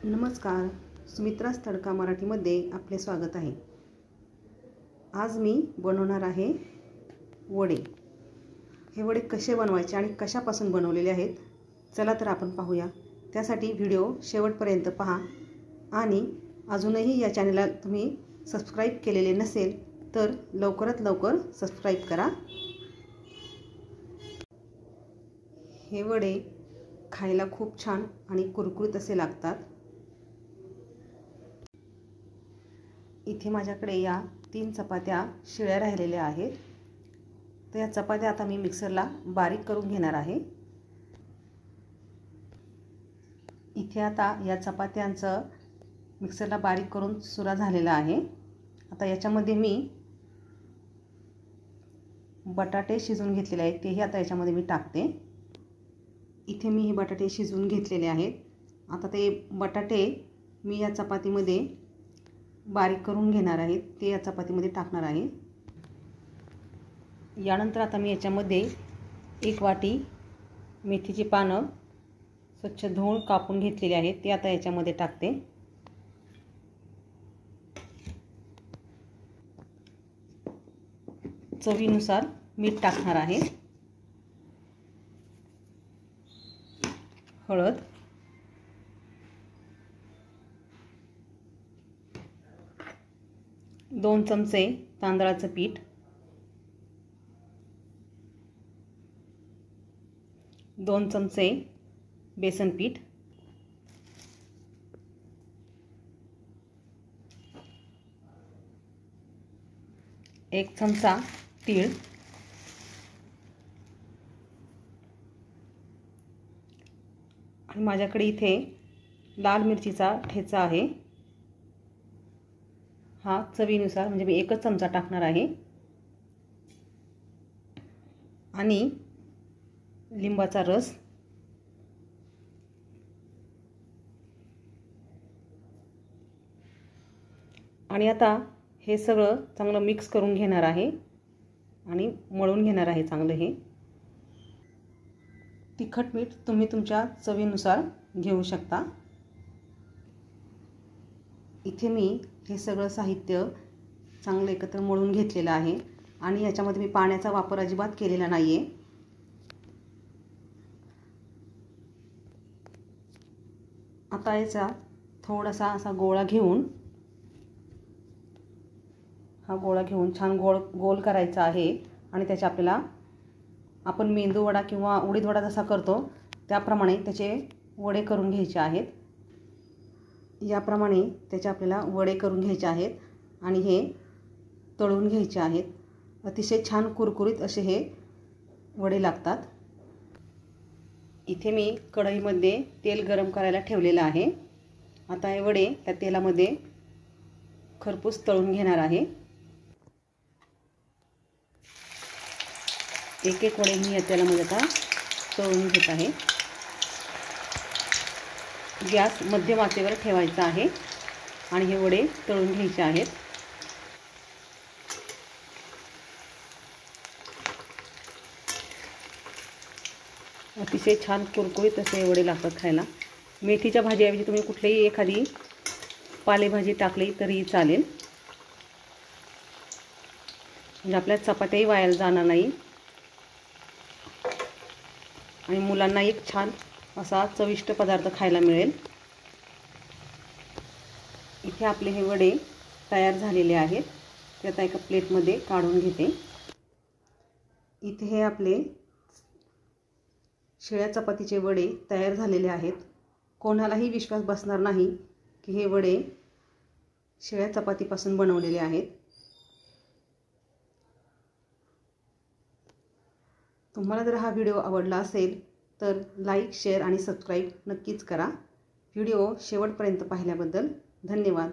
नमस्कार, सुमित्रास तडका मराठीमध्ये आपले स्वागत आहे। आज मी बनवणार आहे वडे। हे वडे कसे बनवायचे आणि कशापासून बनवलेले आहेत चला तर आपण पाहूया। त्यासाठी व्हिडिओ शेवटपर्यंत पहा आणि अजूनही या चॅनलला तुम्ही सबस्क्राइब केलेले नसेल तर लवकरात लवकर सबस्क्राइब करा। हे वडे खायला खूप छान आणि कुरकुरीत असे लागतात। इथे माझ्याकडे या 3 चपात्या शिळ्या राहिलेल्या आहेत। तर या चपात्या आता मी मिक्सरला बारीक करून घेणार आहे। इथे आता या चपात्यांचं मिक्सरला बारीक करून चुरा झालेला आहे। आता याच्यामध्ये मी बटाटे शिजवून घेतलेले आहेत तेही आता याच्यामध्ये मी टाकते। इथे मी हे बटाटे शिजवून घेतलेले आहेत। आता ते बटाटे मी या चपातीमध्ये बारीक करून घेणार आहे, ते या चपातीमध्ये टाकणार आहे। यानंतर आता मी याच्यामध्ये 1 वाटी मेथीची पानं स्वच्छ धुवून कापून घेतलेली आहेत, ते आता याच्यामध्ये टाकते। चवीनुसार मीठ टाकणार आहे। हळद, 2 चमचे तांदळाचं पीठ, 2 चमचे बेसन पीठ, 1 चमचा तीळ, आणि माझ्याकडे इथे लाल मिरचीचा ठेचा आहे। हा चवीनुसार म्हणजे मी 1 चमचा टाकणार आहे, आणि लिंबाचा रस, आणि आता हे सगळं चांगलं मिक्स करून घेणार आहे आणि मळून घेणार आहे चांगलं। हे तिखट मीठ तुम्ही तुमच्या चवीनुसार घेऊ शकता। इथे मी हे सगळं साहित्य चांगलं एकत्र मळून घेतलेलं आहे आणि याच्यामध्ये मी पाण्याचा वापर अजिबात केलेला नाहीये। आता याचा थोडासा असा गोळा घेऊन छान गोल करायचा आहे, आणि त्याचे आपल्याला आपण मेंदू वडा किंवा उडीद वडा जसा करतो त्याप्रमाणे त्याचे वडे करून घ्यायचे आहेत। याप्रमाणे त्याचे आपल्याला वडे करून घ्यायचे आहेत आणि हे तळून घ्यायचे आहेत। अतिशय छान कुरकुरीत असे हे वडे लागतात। इथे मी कढईमध्ये तेल गरम करायला ठेवलेलं आहे। आता हे वडे त्या तेलामध्ये खरपूस तळून घेणार आहे। एक वडे मी या तेलामध्ये आता तळून घेत आहे। गॅस मध्यम आचेवर ठेवायचा आहे आणि हे वडे तळून घ्यायचे आहेत। अतिशय छान कुरकुरीत असे वडे लागतात खायला। मेथीच्या भाजीऐवजी तुम्ही कुठलीही एखादी पालेभाजी टाकली तरी चालेल, म्हणजे आपल्या चपात्याही वाया जाणार नाही आणि मुलांना एक छान असा चविष्ट पदार्थ खायला मिळेल। इथे आपले हे वडे तयार झालेले आहेत, ते आता एका प्लेटमध्ये काढून घेते। इथे हे आपले शिळ्या चपातीचे वडे तयार झालेले आहेत। कोणालाही विश्वास बसणार नाही की हे वडे शिळ्या चपातीपासून बनवलेले आहेत। तुम्हाला जर हा व्हिडिओ आवडला असेल तर लाईक, शेअर आणि सबस्क्राइब नक्कीच करा। व्हिडिओ शेवटपर्यंत पाहिल्याबद्दल धन्यवाद।